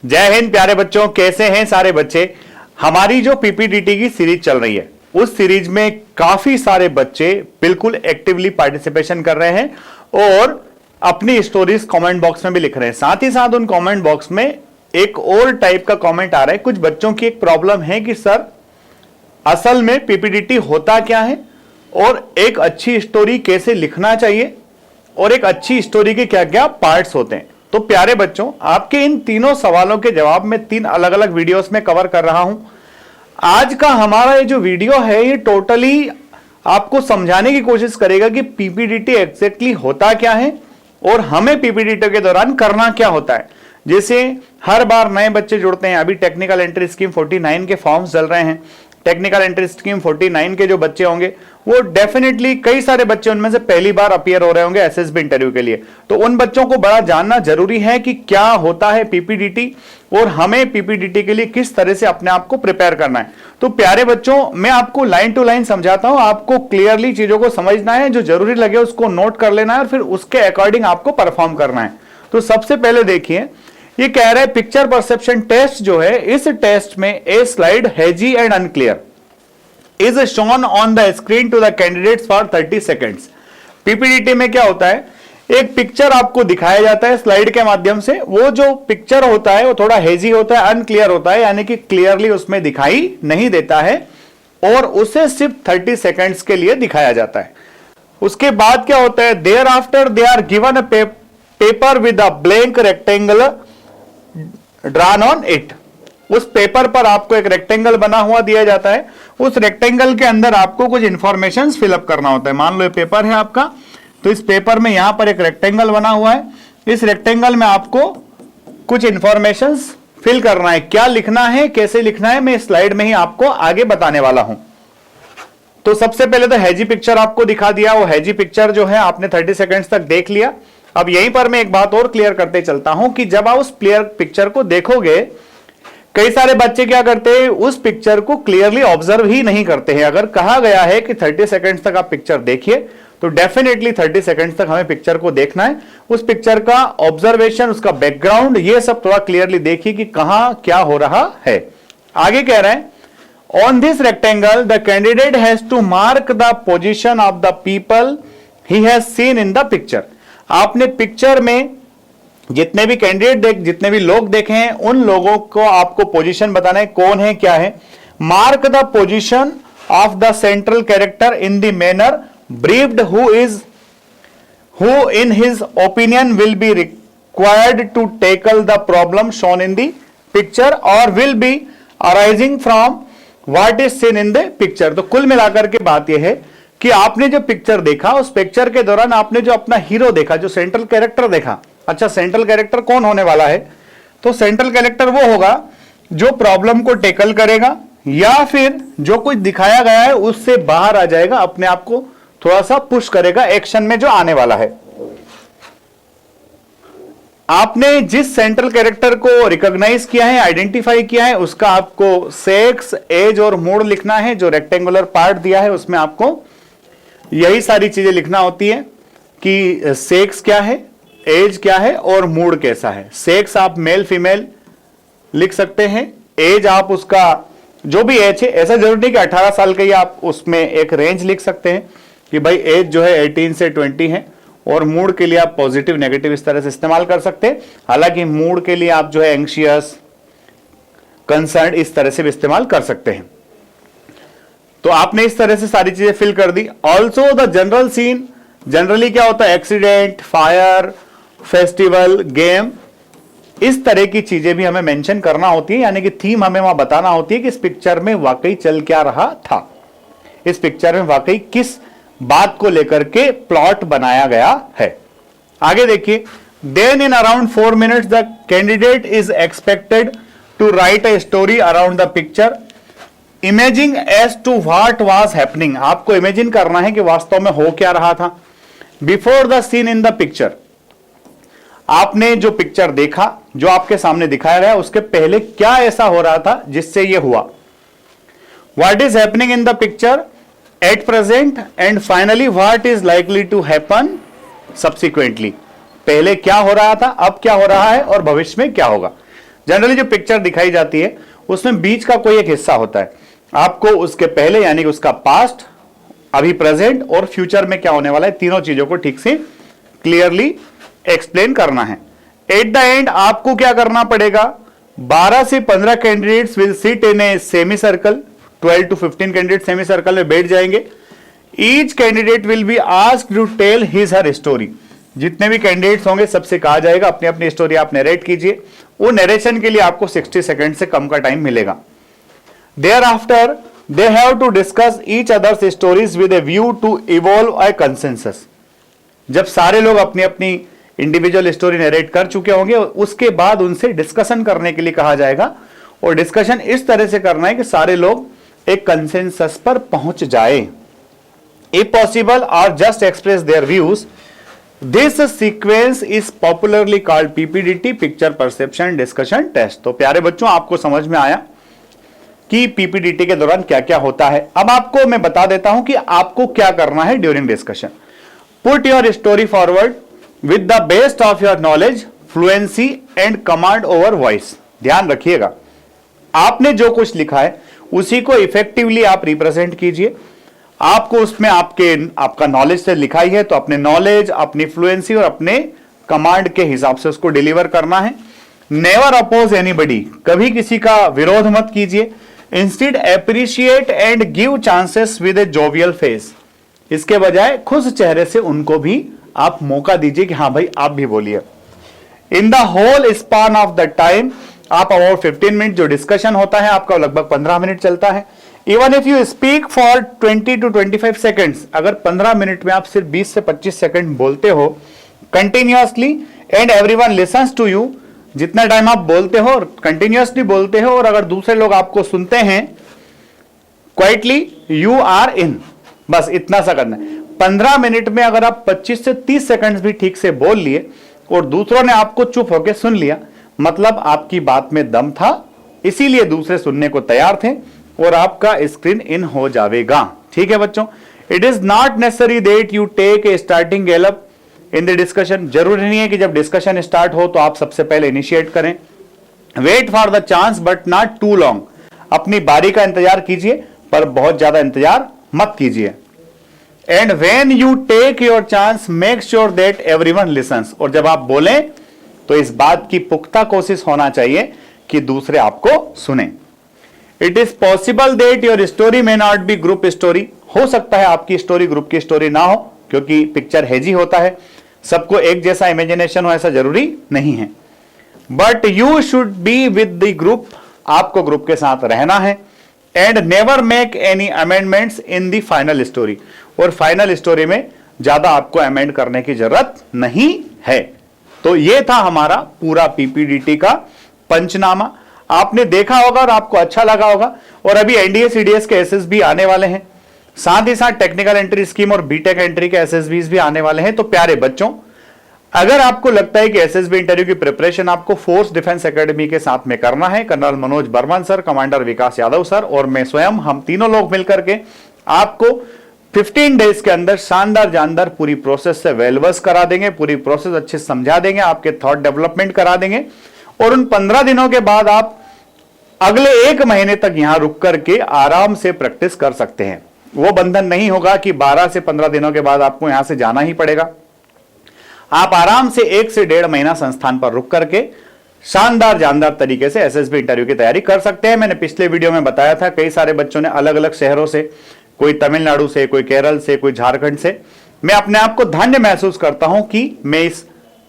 जय हिंद प्यारे बच्चों, कैसे हैं सारे बच्चे। हमारी जो पीपीडीटी की सीरीज चल रही है उस सीरीज में काफी सारे बच्चे बिल्कुल एक्टिवली पार्टिसिपेशन कर रहे हैं और अपनी स्टोरीज कमेंट बॉक्स में भी लिख रहे हैं। साथ ही साथ उन कमेंट बॉक्स में एक और टाइप का कमेंट आ रहा है। कुछ बच्चों की एक प्रॉब्लम है कि सर असल में पीपीडीटी होता क्या है और एक अच्छी स्टोरी कैसे लिखना चाहिए और एक अच्छी स्टोरी के क्या क्या पार्ट्स होते हैं। तो प्यारे बच्चों, आपके इन तीनों सवालों के जवाब मैं 3 अलग अलग वीडियोस में कवर कर रहा हूं। आज का हमारा ये जो वीडियो है ये टोटली आपको समझाने की कोशिश करेगा कि पीपीडीटी एग्जैक्टली होता क्या है और हमें पीपीडीटी के दौरान करना क्या होता है। जैसे हर बार नए बच्चे जुड़ते हैं, अभी टेक्निकल एंट्री स्कीम 49 के फॉर्म्स चल रहे हैं। टेक्निकल एंट्री स्कीम 49 के जो बच्चे होंगे वो डेफिनेटली कई सारे बच्चे उनमें से पहली बार अपीयर हो रहे होंगे एसएसबी इंटरव्यू के लिए। तो उन बच्चों को बड़ा जानना जरूरी है कि क्या होता है पीपीडीटी और हमें पीपीडीटी के लिए किस तरह से अपने आप को प्रिपेयर करना है। तो प्यारे बच्चों, मैं आपको लाइन टू लाइन समझाता हूं, आपको क्लियरली चीजों को समझना है, जो जरूरी लगे उसको नोट कर लेना है और फिर उसके अकॉर्डिंग आपको परफॉर्म करना है। तो सबसे पहले देखिए, ये कह रहा है पिक्चर परसेप्शन टेस्ट जो है, इस टेस्ट में a slide hazy and unclear is shown on the screen to the candidates for 30 seconds. PPDT में क्या होता है, एक पिक्चर आपको दिखाया जाता है स्लाइड के माध्यम से। वो जो पिक्चर होता है वो थोड़ा हेजी होता है, अनक्लियर होता है, यानी कि क्लियरली उसमें दिखाई नहीं देता है और उसे सिर्फ 30 सेकेंड्स के लिए दिखाया जाता है। उसके बाद क्या होता है, there after they are given a paper with a blank rectangle drawn on it. उस पेपर पर आपको एक रेक्टेंगल बना हुआ दिया जाता है, उस रेक्टेंगल के अंदर आपको कुछ इंफॉर्मेशन फिलअप करना होता है। मान लो ये पेपर है आपका, तो इस पेपर में यहां पर एक रेक्टेंगल बना हुआ है, इस रेक्टेंगल में आपको कुछ इंफॉर्मेशन फिल करना है। क्या लिखना है, कैसे लिखना है, मैं इस स्लाइड में ही आपको आगे बताने वाला हूं। तो सबसे पहले तो हैजी पिक्चर आपको दिखा दिया, वो हैजी पिक्चर जो है आपने 30 सेकेंड्स तक देख लिया। अब यहीं पर मैं एक बात और क्लियर करते चलता हूं कि जब आप उस पिक्चर को देखोगे, कई सारे बच्चे क्या करते हैं, उस पिक्चर को क्लियरली ऑब्जर्व ही नहीं करते हैं। अगर कहा गया है कि 30 सेकंड्स तक आप पिक्चर देखिए तो डेफिनेटली 30 सेकंड्स तक हमें पिक्चर को देखना है। उस पिक्चर का ऑब्जर्वेशन, उसका बैकग्राउंड, ये सब थोड़ा क्लियरली देखिए कि कहां क्या हो रहा है। आगे कह रहे हैं, on this rectangle the candidate has to mark the position of the people he has seen in the picture. आपने पिक्चर में जितने भी कैंडिडेट जितने भी लोग देखे हैं उन लोगों को आपको पोजीशन बताना है, कौन है क्या है। Mark the position of the central character in the manner briefed who in his opinion will be required to tackle the problem shown in the picture और will be arising from what is seen in the picture. तो कुल मिलाकर के बात यह है कि आपने जो पिक्चर देखा, उस पिक्चर के दौरान आपने जो अपना हीरो देखा, जो सेंट्रल कैरेक्टर देखा। अच्छा, सेंट्रल कैरेक्टर कौन होने वाला है, तो सेंट्रल कैरेक्टर वो होगा जो प्रॉब्लम को टेकल करेगा या फिर जो कुछ दिखाया गया है उससे बाहर आ जाएगा, अपने आप को थोड़ा सा पुश करेगा एक्शन में जो आने वाला है। आपने जिस सेंट्रल कैरेक्टर को रिकॉग्नाइज किया है, आइडेंटिफाई किया है, उसका आपको सेक्स, एज और मूड लिखना है। जो रेक्टेंगुलर पार्ट दिया है उसमें आपको यही सारी चीजें लिखना होती है कि सेक्स क्या है, एज क्या है और मूड कैसा है। सेक्स आप मेल फीमेल लिख सकते हैं, एज आप उसका जो भी एज है, ऐसा जरूरी नहीं कि 18 साल का ही, आप उसमें एक रेंज लिख सकते हैं कि भाई एज जो है 18 से 20 है। और मूड के लिए आप पॉजिटिव नेगेटिव इस तरह से इस्तेमाल कर सकते हैं। हालांकि मूड के लिए आप जो है एंग्शियस, कंसर्न इस तरह से भी इस्तेमाल कर सकते हैं। तो आपने इस तरह से सारी चीजें फिल कर दी। Also the general scene, generally क्या होता है, एक्सीडेंट, फायर, फेस्टिवल, गेम, इस तरह की चीजें भी हमें मेंशन करना होती है, यानी कि थीम हमें वहां बताना होती है कि इस पिक्चर में वाकई चल क्या रहा था, इस पिक्चर में वाकई किस बात को लेकर के प्लॉट बनाया गया है। आगे देखिए, then in around 4 minutes the candidate is expected to write a story around the picture imaging as to what was happening. आपको इमेजिन करना है कि वास्तव में हो क्या रहा था। Before the scene in the picture, आपने जो पिक्चर देखा, जो आपके सामने दिखाया गया, उसके पहले क्या ऐसा हो रहा था जिससे यह हुआ। What is happening in the picture at present and finally what is likely to happen subsequently. पहले क्या हो रहा था, अब क्या हो रहा है और भविष्य में क्या होगा। जनरली जो पिक्चर दिखाई जाती है उसमें बीच का कोई एक हिस्सा होता है, आपको उसके पहले यानी कि उसका पास्ट, अभी प्रेजेंट और फ्यूचर में क्या होने वाला है, तीनों चीजों को ठीक से क्लियरली एक्सप्लेन करना है। एट द एंड आपको क्या करना पड़ेगा, 12 से 15 candidates will sit in a semi circle, 12 to 15 candidate semi circle में बैठ जाएंगे। Each candidate will be asked to tell his her story. जितने भी कैंडिडेट्स होंगे सबसे कहा जाएगा अपनी अपनी स्टोरी आप नरेट कीजिए। वो नरेशन के लिए आपको 60 सेकंड से कम का टाइम मिलेगा। There after they have to discuss each others stories with a view to evolve a consensus. जब सारे लोग अपनी अपनी इंडिविजुअल स्टोरी नरेट कर चुके होंगे उसके बाद उनसे डिस्कशन करने के लिए कहा जाएगा, और डिस्कशन इस तरह से करना है कि सारे लोग एक कंसेंसस पर पहुंच जाए। इफ पॉसिबल और just express their views. This sequence is popularly called PPDT, picture perception discussion test. तो प्यारे बच्चों आपको समझ में आया कि पीपीडीटी के दौरान क्या क्या होता है। अब आपको मैं बता देता हूं कि आपको क्या करना है during discussion. Put your story forward with the best of your knowledge, fluency and command over voice. ध्यान रखिएगा, आपने जो कुछ लिखा है उसी को इफेक्टिवली आप रिप्रेजेंट कीजिए। आपको उसमें आपका नॉलेज से लिखा ही है तो अपने नॉलेज, अपनी फ्लुएंसी और अपने कमांड के हिसाब से उसको डिलीवर करना है। नेवर अपोज एनीबडी, कभी किसी का विरोध मत कीजिए। Instead appreciate and give chances with A jovial face. इसके बजाय खुश चेहरे से उनको भी आप मौका दीजिए कि हाँ भाई आप भी बोलिए। In the whole span of the time, आप अबाउट 15 मिनट जो डिस्कशन होता है आपका लगभग 15 मिनट चलता है। Even if you speak for 20 to 25 seconds, अगर 15 मिनट में आप सिर्फ 20 से 25 सेकेंड बोलते हो continuously and everyone listens to you, जितना टाइम आप बोलते हो कंटिन्यूअसली बोलते हो और अगर दूसरे लोग आपको सुनते हैं क्वाइटली, यू आर इन। बस इतना सा करना है। 15 मिनट में अगर आप 25 से 30 सेकंड्स भी ठीक से बोल लिए और दूसरों ने आपको चुप होकर सुन लिया, मतलब आपकी बात में दम था, इसीलिए दूसरे सुनने को तैयार थे और आपका स्क्रीन इन हो जाएगा। ठीक है बच्चों, it is not necessary that you take a starting gallop in the discussion. जरूरी नहीं है कि जब डिस्कशन स्टार्ट हो तो आप सबसे पहले इनिशिएट करें। Wait for the chance but not too long. अपनी बारी का इंतजार कीजिए पर बहुत ज्यादा इंतजार मत कीजिए। And when you take your chance make sure that everyone listens. और जब आप बोलें तो इस बात की पुख्ता कोशिश होना चाहिए कि दूसरे आपको सुने। It is possible that your story may not be group story. हो सकता है आपकी स्टोरी ग्रुप की स्टोरी ना हो क्योंकि पिक्चर हेजी होता है, सबको एक जैसा इमेजिनेशन हो ऐसा जरूरी नहीं है। But you should be with the group, आपको ग्रुप के साथ रहना है। And never make any amendments in the final story. और फाइनल स्टोरी में ज्यादा आपको अमेंड करने की जरूरत नहीं है। तो यह था हमारा पूरा पीपीडीटी का पंचनामा। आपने देखा होगा और आपको अच्छा लगा होगा। और अभी एनडीए सीडीएस के एसएसबी आने वाले हैं, साथ ही साथ टेक्निकल एंट्री स्कीम और बीटेक एंट्री के एसएसबीज भी आने वाले हैं। तो प्यारे बच्चों, अगर आपको लगता है कि एसएसबी इंटरव्यू की प्रिपरेशन आपको फोर्स डिफेंस एकेडमी के साथ में करना है, colonel Manoj Barman sir, commander Vikas Yadav sir और मैं स्वयं, हम तीनों लोग मिलकर के आपको 15 डेज के अंदर शानदार जानदार पूरी प्रोसेस से वेलवर्स करा देंगे, पूरी प्रोसेस अच्छे से समझा देंगे, आपके थॉट डेवलपमेंट करा देंगे। और उन 15 दिनों के बाद आप अगले 1 महीने तक यहां रुक करके आराम से प्रैक्टिस कर सकते हैं। वो बंधन नहीं होगा कि 12 से 15 दिनों के बाद आपको यहां से जाना ही पड़ेगा। आप आराम से 1 से 1.5 महीना संस्थान पर रुक करके शानदार जानदार तरीके से एसएसबी इंटरव्यू की तैयारी कर सकते हैं। मैंने पिछले वीडियो में बताया था, कई सारे बच्चों ने अलग अलग शहरों से, कोई तमिलनाडु से, कोई केरल से, कोई झारखंड से। मैं अपने आप को धन्य महसूस करता हूं कि मैं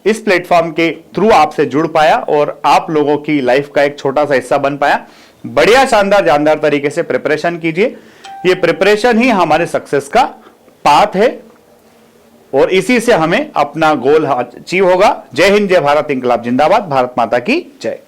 इस प्लेटफॉर्म के थ्रू आपसे जुड़ पाया और आप लोगों की लाइफ का एक छोटा सा हिस्सा बन पाया। बढ़िया शानदार जानदार तरीके से प्रिपरेशन कीजिए। ये प्रिपरेशन ही हमारे सक्सेस का पाथ है और इसी से हमें अपना गोल अचीव होगा। जय हिंद, जय भारत, इंकलाब जिंदाबाद, भारत माता की जय।